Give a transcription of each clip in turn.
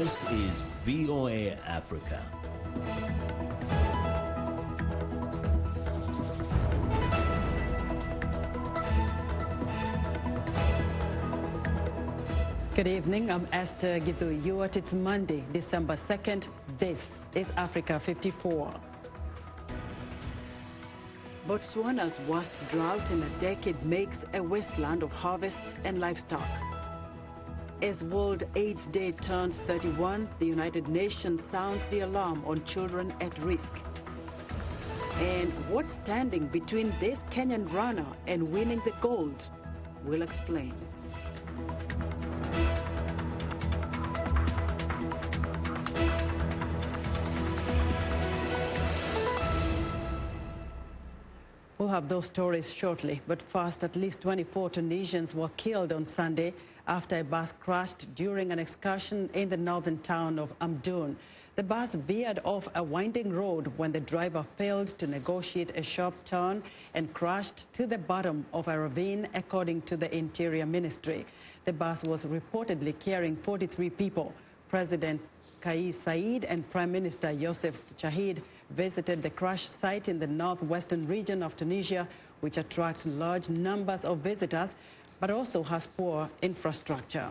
This is VOA Africa. Good evening, I'm Esther Githu. It's Monday, December 2nd. This is Africa 54. Botswana's worst drought in a decade makes a wasteland of harvests and livestock. As World AIDS Day turns 31, the United Nations sounds the alarm on children at risk. And what's standing between this Kenyan runner and winning the gold? We'll explain. We'll have those stories shortly, but first, at least 24 Tunisians were killed on Sunday after a bus crashed during an excursion in the northern town of Amdoun. The bus veered off a winding road when the driver failed to negotiate a sharp turn and crashed to the bottom of a ravine, according to the Interior Ministry. The bus was reportedly carrying 43 people. President Kais Saied and Prime Minister Youssef Chahid visited the crash site in the northwestern region of Tunisia, which attracts large numbers of visitors, but also has poor infrastructure.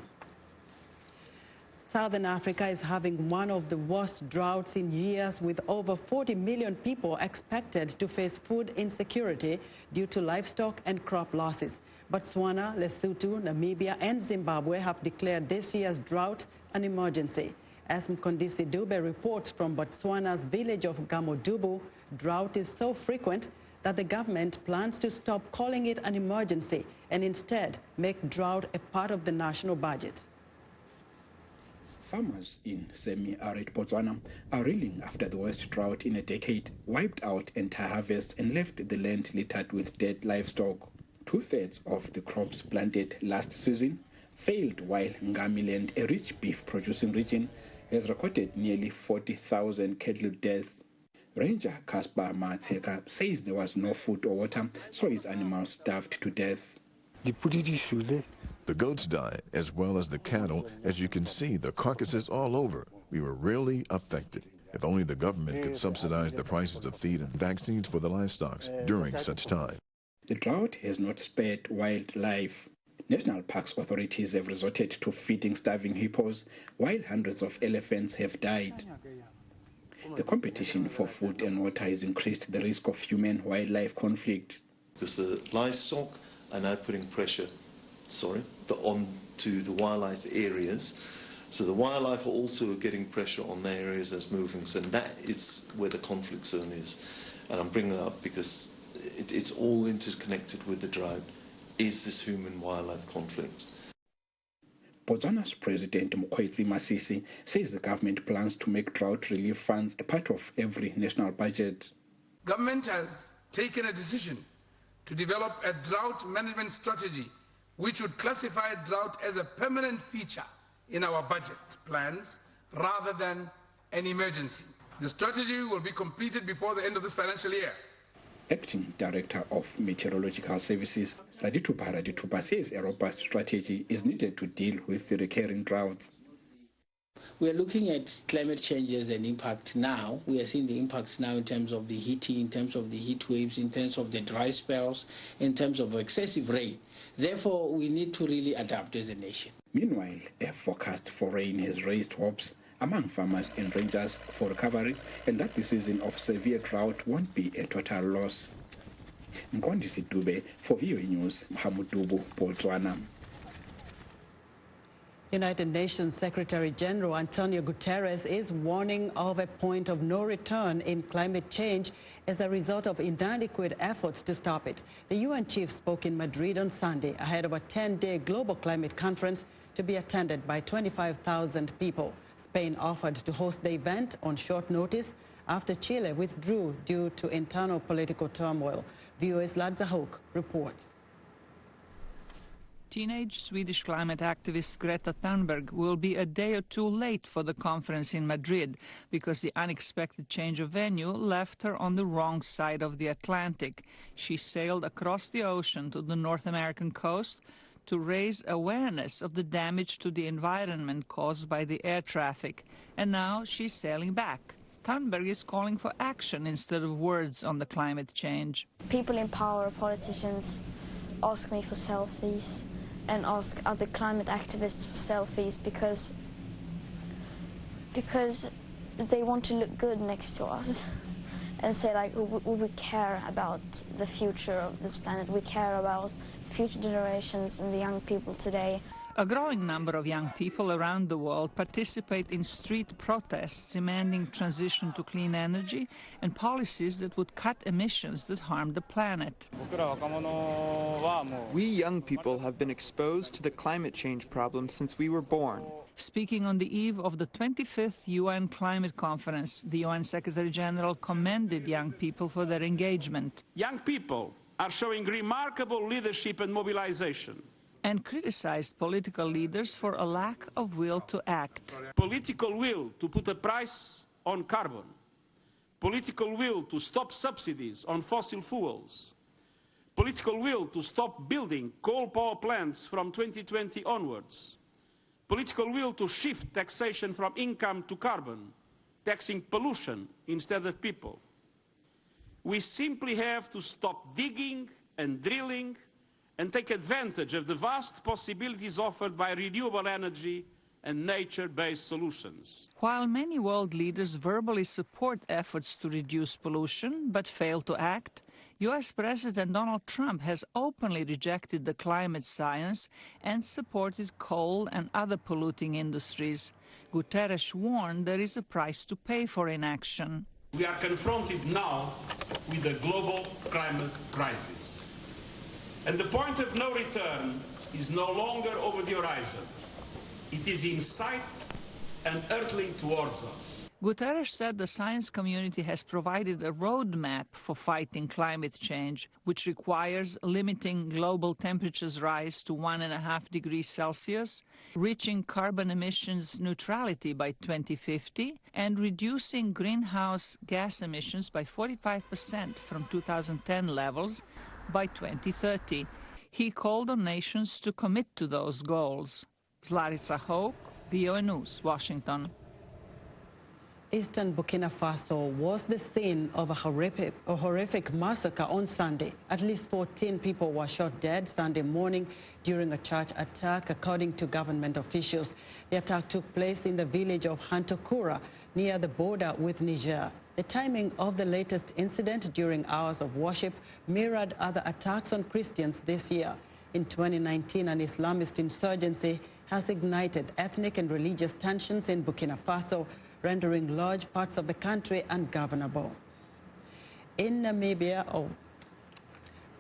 Southern Africa is having one of the worst droughts in years, with over 40 million people expected to face food insecurity due to livestock and crop losses. Botswana, Lesotho, Namibia and Zimbabwe have declared this year's drought an emergency. As Mkondisi Dube reports from Botswana's village of Gamodubu, drought is so frequent that the government plans to stop calling it an emergency and instead make drought a part of the national budget. Farmers in semi-arid Botswana are reeling after the worst drought in a decade wiped out entire harvests and left the land littered with dead livestock. 2/3 of the crops planted last season failed, while Ngamiland, a rich beef-producing region, has recorded nearly 40,000 cattle deaths. Ranger Caspar Matseka says there was no food or water, so his animals starved to death. The goats died, as well as the cattle. As you can see, the carcasses all over. We were really affected. If only the government could subsidize the prices of feed and vaccines for the livestock during such time. The drought has not spared wildlife. National Parks authorities have resorted to feeding starving hippos, while hundreds of elephants have died. The competition for food and water has increased the risk of human-wildlife conflict. Because the livestock are now putting pressure, onto the wildlife areas. So the wildlife are also getting pressure on the areas that's moving, so that is where the conflict zone is. And I'm bringing that up because it's all interconnected with the drought. Is this human-wildlife conflict? Botswana's President Mokgweetsi Masisi says the government plans to make drought relief funds a part of every national budget. Government has taken a decision to develop a drought management strategy which would classify drought as a permanent feature in our budget plans rather than an emergency. The strategy will be completed before the end of this financial year. Acting Director of Meteorological Services, Raditupa says a robust strategy is needed to deal with the recurring droughts. We are looking at climate changes and impact now. We are seeing the impacts now in terms of the heating, in terms of the heat waves, in terms of the dry spells, in terms of excessive rain. Therefore, we need to really adapt as a nation. Meanwhile, a forecast for rain has raised hopes among farmers and rangers for recovery, and that the season of severe drought won't be a total loss. Mkondisi Dube for VOA News, Gamodubu, Botswana. United Nations Secretary General Antonio Guterres is warning of a point of no return in climate change as a result of inadequate efforts to stop it. The UN chief spoke in Madrid on Sunday ahead of a 10-day global climate conference to be attended by 25,000 people. Spain offered to host the event on short notice after Chile withdrew due to internal political turmoil. VOA's Ladza Hook reports. Teenage Swedish climate activist Greta Thunberg will be a day or two late for the conference in Madrid because the unexpected change of venue left her on the wrong side of the Atlantic. She sailed across the ocean to the North American coast to raise awareness of the damage to the environment caused by the air traffic, and now she's sailing back. Thunberg is calling for action instead of words on the climate change. People in power, politicians, ask me for selfies and ask other climate activists for selfies because they want to look good next to us and say, like, we care about the future of this planet, we care about future generations and the young people today. A growing number of young people around the world participate in street protests demanding transition to clean energy and policies that would cut emissions that harm the planet. We young people have been exposed to the climate change problem since we were born. Speaking on the eve of the 25th UN Climate Conference, the UN Secretary-General commended young people for their engagement. Young people are showing remarkable leadership and mobilization. And criticized political leaders for a lack of will to act. Political will to put a price on carbon. Political will to stop subsidies on fossil fuels. Political will to stop building coal power plants from 2020 onwards. Political will to shift taxation from income to carbon, taxing pollution instead of people. We simply have to stop digging and drilling and take advantage of the vast possibilities offered by renewable energy and nature-based solutions. While many world leaders verbally support efforts to reduce pollution but fail to act, U.S. President Donald Trump has openly rejected the climate science and supported coal and other polluting industries. Guterres warned there is a price to pay for inaction. We are confronted now with a global climate crisis. And the point of no return is no longer over the horizon. It is in sight and hurtling towards us. Guterres said the science community has provided a roadmap for fighting climate change, which requires limiting global temperatures rise to 1.5 degrees Celsius, reaching carbon emissions neutrality by 2050, and reducing greenhouse gas emissions by 45% from 2010 levels by 2030. He called on nations to commit to those goals. Zlarica Hoke, VOA News, Washington. Eastern Burkina Faso was the scene of a horrific massacre on Sunday. At least 14 people were shot dead Sunday morning during a church attack, according to government officials. The attack took place in the village of Hantokura, near the border with Niger. The timing of the latest incident during hours of worship mirrored other attacks on Christians this year. In 2019, an Islamist insurgency has ignited ethnic and religious tensions in Burkina Faso, rendering large parts of the country ungovernable. In Namibia,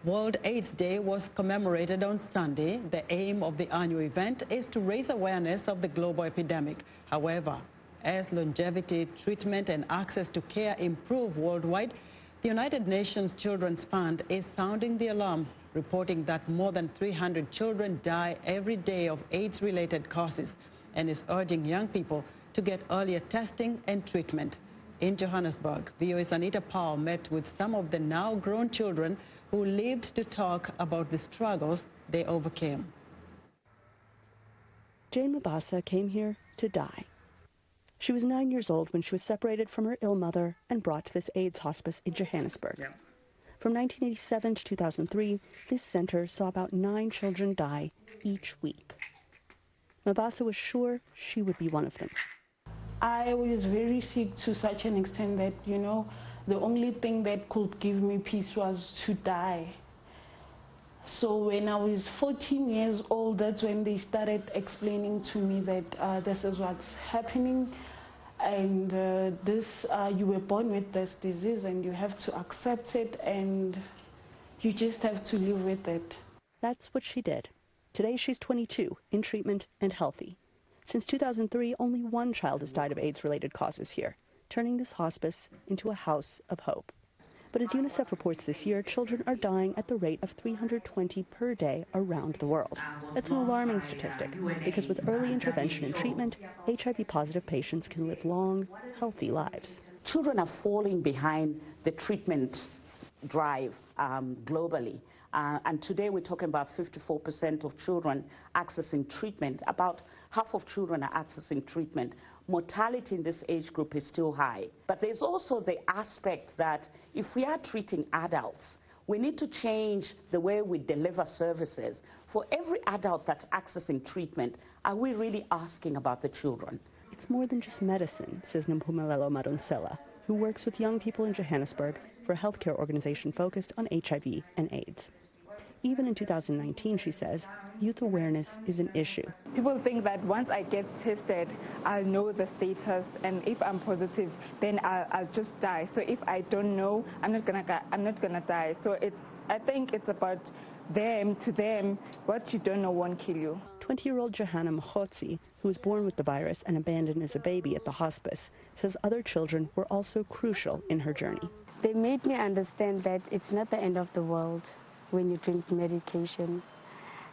World AIDS Day was commemorated on Sunday. The aim of the annual event is to raise awareness of the global epidemic. However, as longevity, treatment, and access to care improve worldwide, the United Nations Children's Fund is sounding the alarm, reporting that more than 300 children die every day of AIDS-related causes, and is urging young people to get earlier testing and treatment. In Johannesburg, VOA's Anita Powell met with some of the now grown children who lived to talk about the struggles they overcame. Jane Mabasa came here to die. She was 9 years old when she was separated from her ill mother and brought to this AIDS hospice in Johannesburg. Yeah. From 1987 to 2003, this center saw about 9 children die each week. Mabasa was sure she would be one of them. I was very sick to such an extent that, the only thing that could give me peace was to die. So when I was 14 years old, that's when they started explaining to me that this is what's happening, and you were born with this disease and you have to accept it and you just have to live with it. That's what she did. Today she's 22, in treatment and healthy. Since 2003, only 1 child has died of AIDS-related causes here, turning this hospice into a house of hope. But as UNICEF reports this year, children are dying at the rate of 320 per day around the world. That's an alarming statistic, because with early intervention and treatment, HIV-positive patients can live long, healthy lives. Children are falling behind the treatment drive globally. And today we're talking about 54% of children accessing treatment. About half of children are accessing treatment. Mortality in this age group is still high. But there's also the aspect that if we are treating adults, we need to change the way we deliver services. For every adult that's accessing treatment, are we really asking about the children? It's more than just medicine, says Nampumelelo Madonsela, who works with young people in Johannesburg for a healthcare organization focused on HIV and AIDS. Even in 2019, she says, youth awareness is an issue. People think that once I get tested, I'll know the status, and if I'm positive, then I'll just die. So if I don't know, I'm not gonna die. So I think it's about to them, what you don't know won't kill you. 20-year-old Johanna Mkhotsi, who was born with the virus and abandoned as a baby at the hospice, says other children were also crucial in her journey. They made me understand that it's not the end of the world when you drink medication.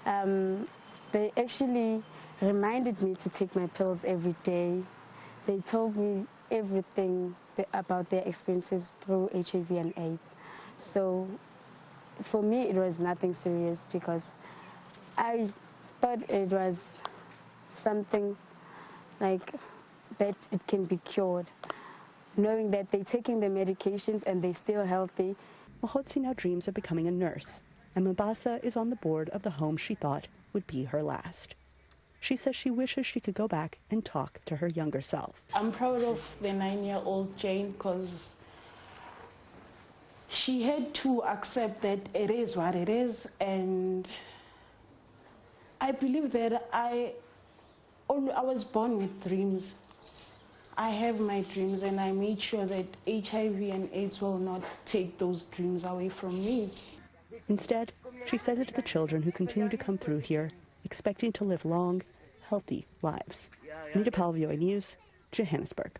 They actually reminded me to take my pills every day. They told me everything about their experiences through HIV and AIDS. So for me, it was nothing serious because I thought it was something like that it can be cured. Knowing that they're taking the medications and they're still healthy. Mkhotsi now dreams of becoming a nurse, and Mabasa is on the board of the home she thought would be her last. She says she wishes she could go back and talk to her younger self. I'm proud of the 9-year-old Jane because she had to accept that it is what it is, and I believe that I was born with dreams. I have my dreams, and I made sure that HIV and AIDS will not take those dreams away from me. Instead, she says it to the children who continue to come through here, expecting to live long, healthy lives. Anita Powell, VOA News, Johannesburg.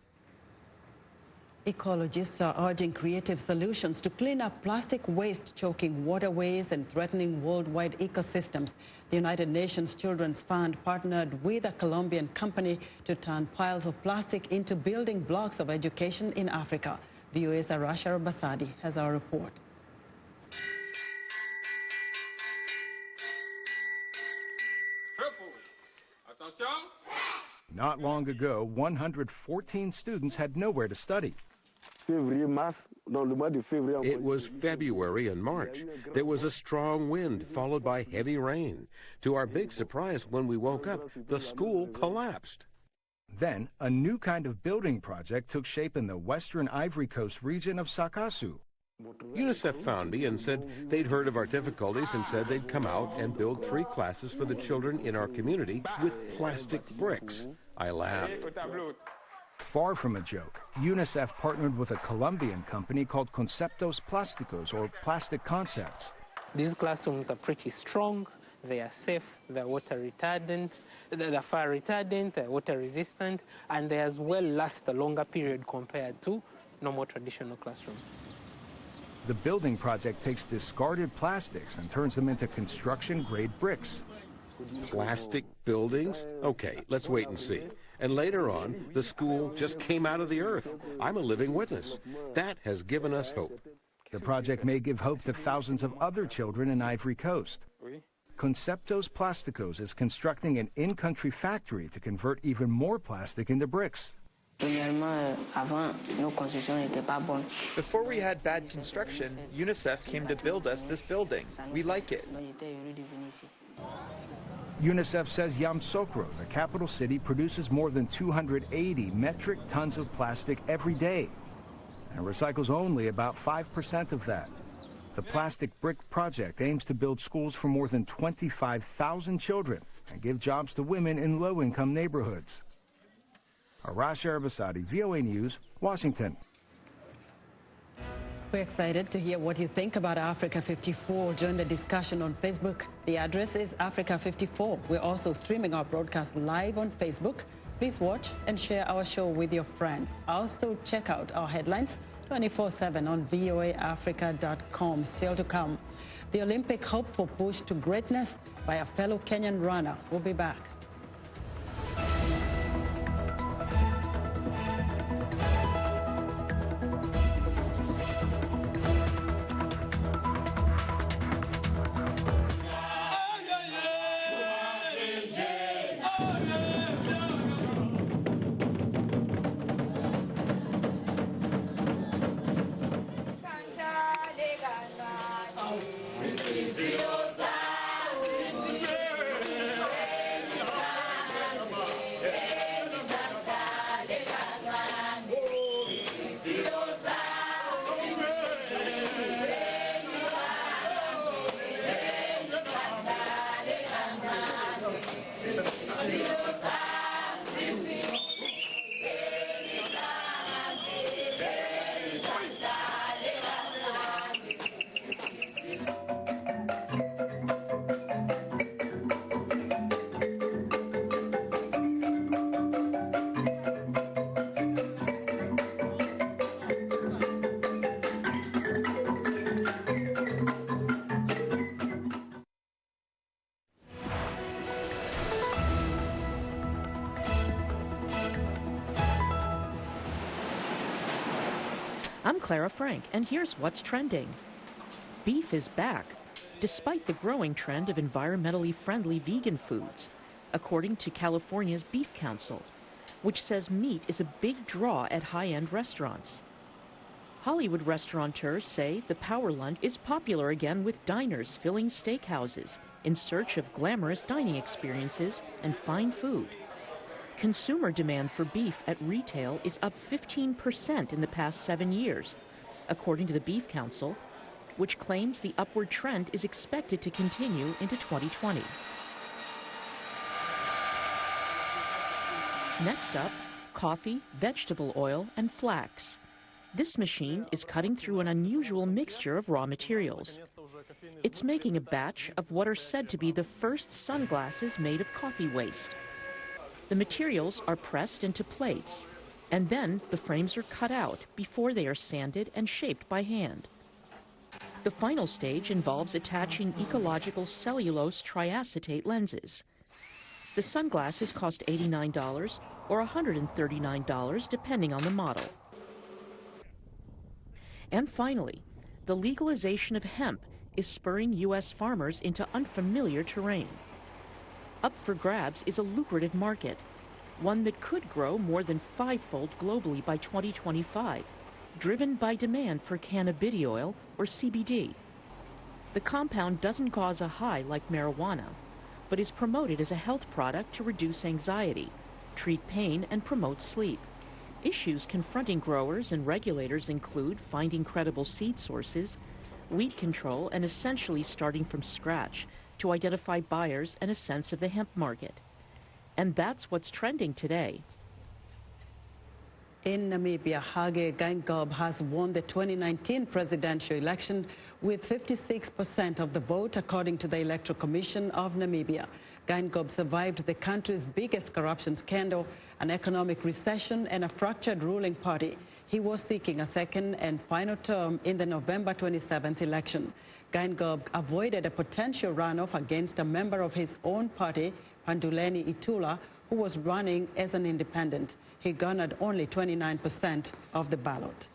Ecologists are urging creative solutions to clean up plastic waste choking waterways and threatening worldwide ecosystems. The United Nations Children's Fund partnered with a Colombian company to turn piles of plastic into building blocks of education in Africa. VOA's Arasha Basadi has our report. Not long ago, 114 students had nowhere to study. It was February and March. There was a strong wind followed by heavy rain. To our big surprise, when we woke up, the school collapsed. Then, a new kind of building project took shape in the western Ivory Coast region of Sakasu. UNICEF found me and said they'd heard of our difficulties and said they'd come out and build 3 classes for the children in our community with plastic bricks. I laughed. Far from a joke, UNICEF partnered with a Colombian company called Conceptos Plásticos, or Plastic Concepts. These classrooms are pretty strong, they are safe, they're water retardant, they're fire retardant, they're water resistant, and they as well last a longer period compared to normal traditional classrooms. The building project takes discarded plastics and turns them into construction-grade bricks. Plastic buildings? Okay, let's wait and see. And later on, the school just came out of the earth. I'm a living witness. That has given us hope. The project may give hope to thousands of other children in Ivory Coast. Conceptos Plásticos is constructing an in-country factory to convert even more plastic into bricks. Before we had bad construction, UNICEF came to build us this building. We like it. UNICEF says Yamoussoukro, the capital city, produces more than 280 metric tons of plastic every day and recycles only about 5% of that. The Plastic Brick Project aims to build schools for more than 25,000 children and give jobs to women in low-income neighborhoods. Arash Arabasadi, VOA News, Washington. We're excited to hear what you think about Africa 54. Join the discussion on Facebook. The address is Africa 54. We're also streaming our broadcast live on Facebook. Please watch and share our show with your friends. Also, check out our headlines 24/7 on voaafrica.com. Still to come, the Olympic hopeful push to greatness by a fellow Kenyan runner. We'll be back. I'm Clara Frank, and here's what's trending. Beef is back, despite the growing trend of environmentally friendly vegan foods, according to California's Beef Council, which says meat is a big draw at high-end restaurants. Hollywood restaurateurs say the power lunch is popular again, with diners filling steakhouses in search of glamorous dining experiences and fine food. Consumer demand for beef at retail is up 15% in the past 7 years, according to the Beef Council, which claims the upward trend is expected to continue into 2020. Next up, coffee, vegetable oil, and flax. This machine is cutting through an unusual mixture of raw materials. It's making a batch of what are said to be the first sunglasses made of coffee waste. The materials are pressed into plates, and then the frames are cut out before they are sanded and shaped by hand. The final stage involves attaching ecological cellulose triacetate lenses. The sunglasses cost $89 or $139, depending on the model. And finally, the legalization of hemp is spurring U.S. farmers into unfamiliar terrain. Up for grabs is a lucrative market, one that could grow more than fivefold globally by 2025, driven by demand for cannabidiol, or CBD. The compound doesn't cause a high like marijuana, but is promoted as a health product to reduce anxiety, treat pain, and promote sleep. Issues confronting growers and regulators include finding credible seed sources, weed control, and essentially starting from scratch to identify buyers and a sense of the hemp market. And that's what's trending today. In Namibia, Hage Geingob has won the 2019 presidential election with 56% of the vote, according to the Electoral Commission of Namibia. Geingob survived the country's biggest corruption scandal, an economic recession, and a fractured ruling party. He was seeking a second and final term in the November 27th election. Geingob avoided a potential runoff against a member of his own party, Panduleni Itula, who was running as an independent. He garnered only 29% of the ballot.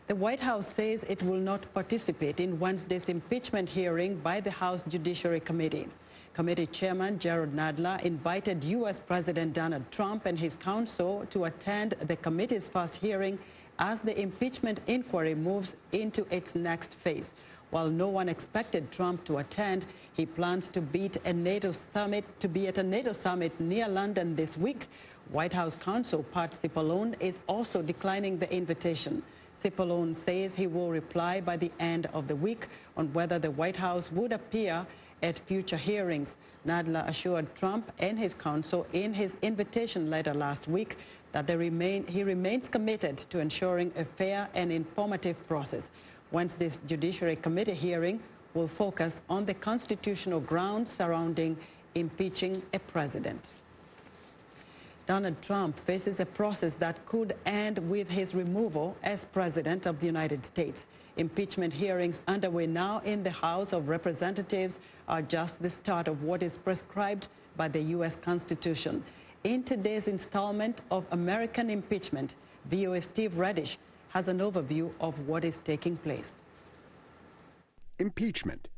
The White House says it will not participate in Wednesday's impeachment hearing by the House Judiciary Committee. Committee Chairman Gerald Nadler invited U.S. President Donald Trump and his counsel to attend the committee's first hearing as the impeachment inquiry moves into its next phase. While no one expected Trump to attend, he plans to be at a NATO summit near London this week. White House counsel Pat Cipollone is also declining the invitation. Cipollone says he will reply by the end of the week on whether the White House would appear at future hearings. Nadler assured Trump and his counsel in his invitation letter last week that he remains committed to ensuring a fair and informative process. Wednesday's Judiciary Committee hearing will focus on the constitutional grounds surrounding impeaching a president. Donald Trump faces a process that could end with his removal as President of the United States. Impeachment hearings underway now in the House of Representatives are just the start of what is prescribed by the U.S. Constitution. In today's installment of American Impeachment, VOA Steve Reddish has an overview of what is taking place. Impeachment.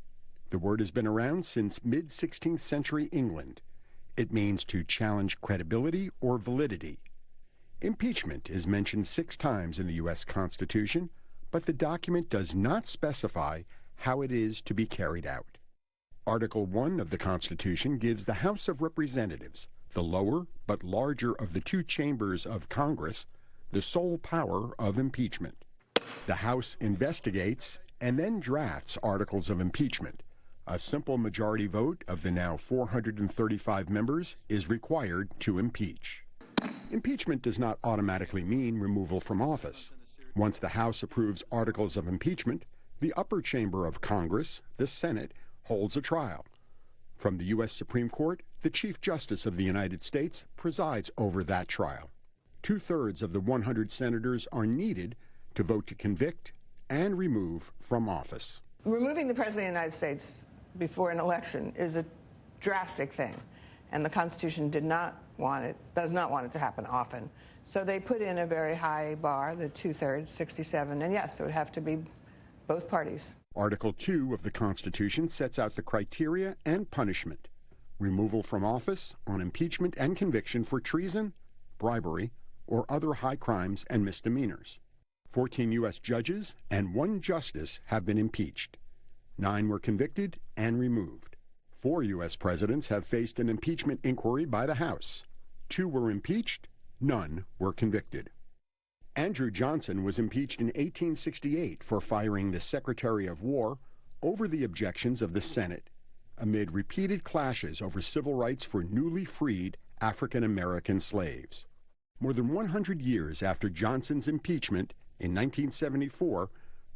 The word has been around since mid-16th century England. It means to challenge credibility or validity. Impeachment is mentioned 6 times in the U.S. Constitution, but the document does not specify how it is to be carried out. Article 1 of the Constitution gives the House of Representatives, the lower but larger of the two chambers of Congress, the sole power of impeachment. The House investigates and then drafts articles of impeachment. A simple majority vote of the now 435 members is required to impeach. Impeachment does not automatically mean removal from office. Once the House approves articles of impeachment, the upper chamber of Congress, the Senate, holds a trial. From the U.S. Supreme Court, the Chief Justice of the United States presides over that trial. 2/3 of the 100 senators are needed to vote to convict and remove from office. Removing the President of the United States before an election is a drastic thing, and the Constitution does not want it to happen often. So they put in a very high bar, the 2/3, 67, and yes, it would have to be both parties. Article 2 of the Constitution sets out the criteria and punishment: removal from office on impeachment and conviction for treason, bribery, or other high crimes and misdemeanors. 14 U.S. judges and 1 justice have been impeached. 9 were convicted and removed. 4 U.S. presidents have faced an impeachment inquiry by the House. 2 were impeached, none were convicted. Andrew Johnson was impeached in 1868 for firing the Secretary of War over the objections of the Senate, amid repeated clashes over civil rights for newly freed African American slaves. More than 100 years after Johnson's impeachment, in 1974,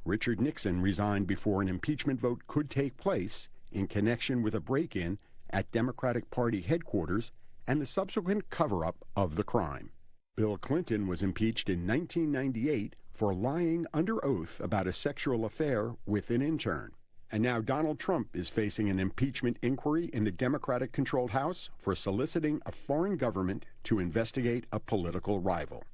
Richard Nixon resigned before an impeachment vote could take place in connection with a break-in at Democratic Party headquarters and the subsequent cover-up of the crime. Bill Clinton was impeached in 1998 for lying under oath about a sexual affair with an intern. And now Donald Trump is facing an impeachment inquiry in the Democratic-controlled House for soliciting a foreign government to investigate a political rival.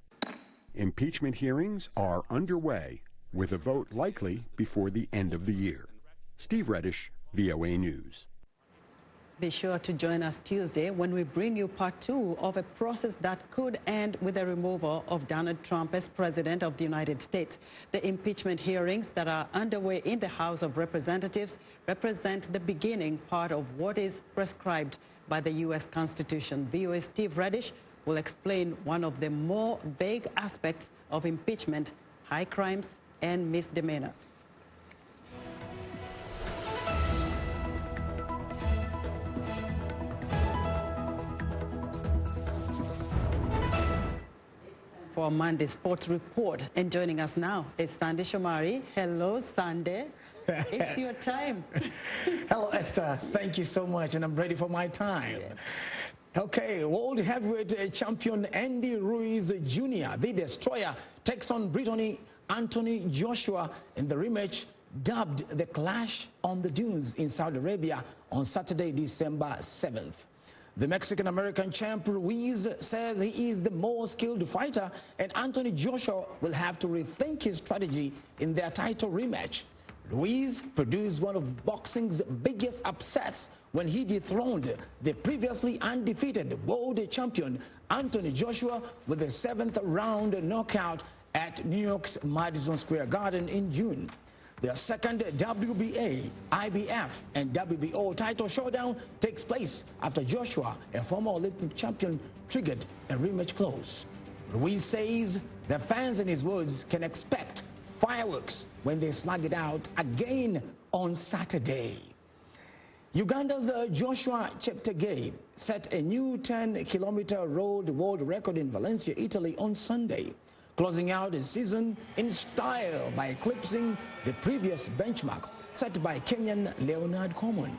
Impeachment hearings are underway, with a vote likely before the end of the year. Steve Reddish, VOA News. Be sure to join us Tuesday when we bring you part 2 of a process that could end with the removal of Donald Trump as President of the United States. The impeachment hearings that are underway in the House of Representatives represent the beginning part of what is prescribed by the U.S. Constitution. VOA Steve Reddish will explain one of the more vague aspects of impeachment: high crimes and misdemeanors. For Monday's Sports Report, and joining us now is Sandy Shomari. Hello, Sandy. It's your time. Hello, Esther. Thank you so much, and I'm ready for my time. Yeah. Okay, World Heavyweight Champion Andy Ruiz Jr., the Destroyer, takes on Brittany Anthony Joshua in the rematch dubbed the Clash on the Dunes in Saudi Arabia on Saturday, December 7th. The Mexican-American champ Ruiz says he is the more skilled fighter, and Anthony Joshua will have to rethink his strategy in their title rematch. Ruiz produced one of boxing's biggest upsets when he dethroned the previously undefeated world champion Anthony Joshua with a 7th round knockout at New York's Madison Square Garden in June. Their second WBA, IBF, and WBO title showdown takes place after Joshua, a former Olympic champion, triggered a rematch clause. Ruiz says the fans, in his words, can expect fireworks when they slug it out again on Saturday. Uganda's Joshua Cheptegei set a new 10-kilometer road world record in Valencia, Italy on Sunday, closing out the season in style by eclipsing the previous benchmark set by Kenyan Leonard Common.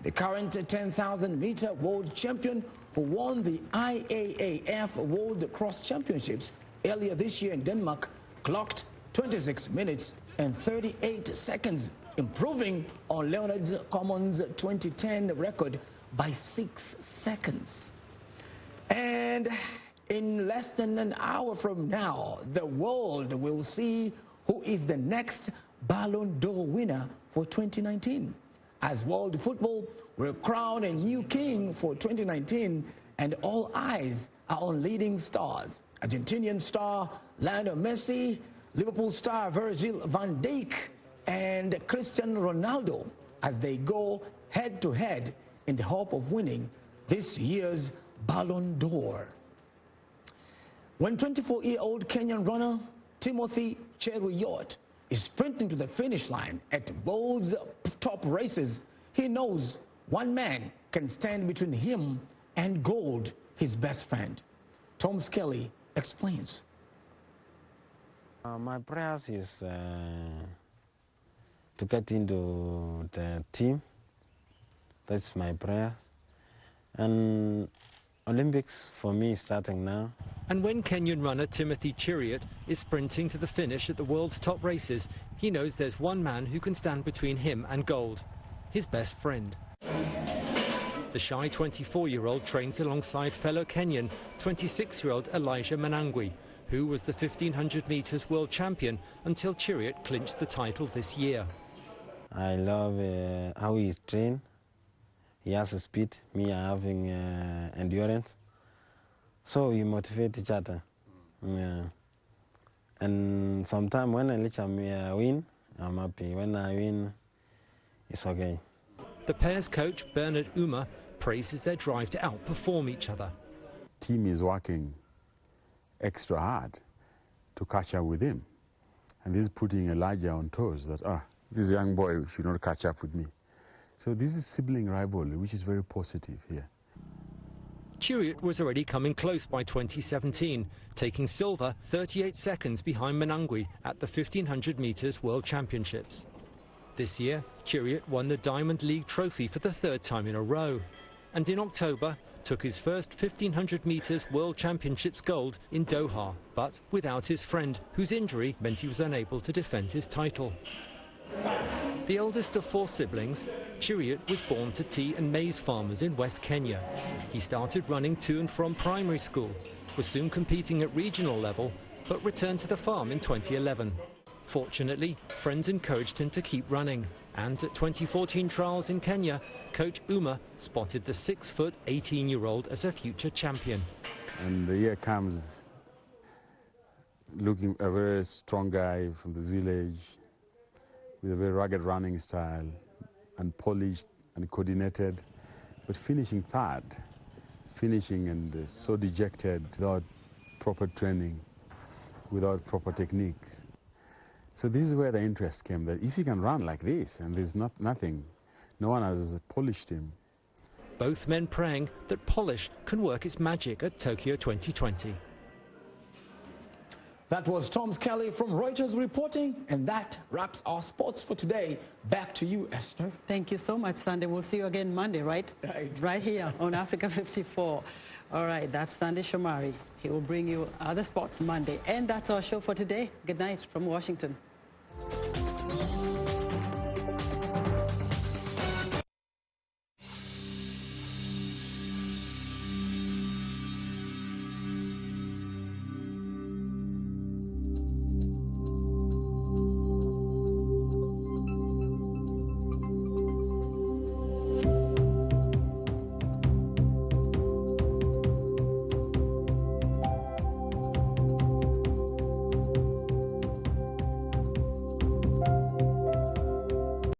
The current 10,000-meter world champion, who won the IAAF World Cross Championships earlier this year in Denmark, clocked 26 minutes and 38 seconds, improving on Leonard Common's 2010 record by 6 seconds. And in less than an hour from now, the world will see who is the next Ballon d'Or winner for 2019. As world football will crown a new king for 2019, and all eyes are on leading stars: Argentinian star Lionel Messi, Liverpool star Virgil van Dijk, and Cristiano Ronaldo as they go head-to-head in the hope of winning this year's Ballon d'Or. When 24-year-old Kenyan runner Timothy Cheruiyot is sprinting to the finish line at Bolt's top races, he knows one man can stand between him and gold, his best friend. Tom Skelly explains. My prayers is to get into the team. That's my prayer. And Olympics for me is starting now. And when Kenyan runner Timothy Cheruiyot is sprinting to the finish at the world's top races, he knows there's one man who can stand between him and gold, his best friend. The shy 24-year-old trains alongside fellow Kenyan 26-year-old Elijah Manangwi, who was the 1500 meters world champion until Cheruiyot clinched the title this year. I love how he's trained. He has a speed, me having endurance. So we motivate each other. Yeah. And sometimes when I let him win, I'm happy. When I win, it's okay. The pair's coach, Bernard Uma, praises their drive to outperform each other. Team is working extra hard to catch up with him. And this is putting Elijah on toes that, this young boy should not catch up with me. So this is sibling rivalry, which is very positive here. Cheruiyot was already coming close by 2017, taking silver 38 seconds behind Manangwi at the 1500 meters World Championships. This year, Cheruiyot won the Diamond League trophy for the third time in a row. And in October, took his first 1500 meters World Championships gold in Doha, but without his friend, whose injury meant he was unable to defend his title. The eldest of four siblings, Cheruiyot was born to tea and maize farmers in West Kenya. He started running to and from primary school, was soon competing at regional level, but returned to the farm in 2011. Fortunately, friends encouraged him to keep running, and at 2014 trials in Kenya, coach Uma spotted the 6-foot 18-year-old as a future champion. And the year comes looking a very strong guy from the village, with a very rugged running style, and polished and coordinated, but finishing third, and so dejected, without proper training, without proper techniques. So this is where the interest came, that if he can run like this, and there's nothing, no one has polished him. Both men praying that polish can work its magic at Tokyo 2020. That was Tom Skelly from Reuters reporting, and that wraps our sports for today. Back to you, Esther. Thank you so much, Sandy. We'll see you again Monday, right? Right here on Africa 54. All right, that's Sandy Shomari. He will bring you other sports Monday. And that's our show for today. Good night from Washington.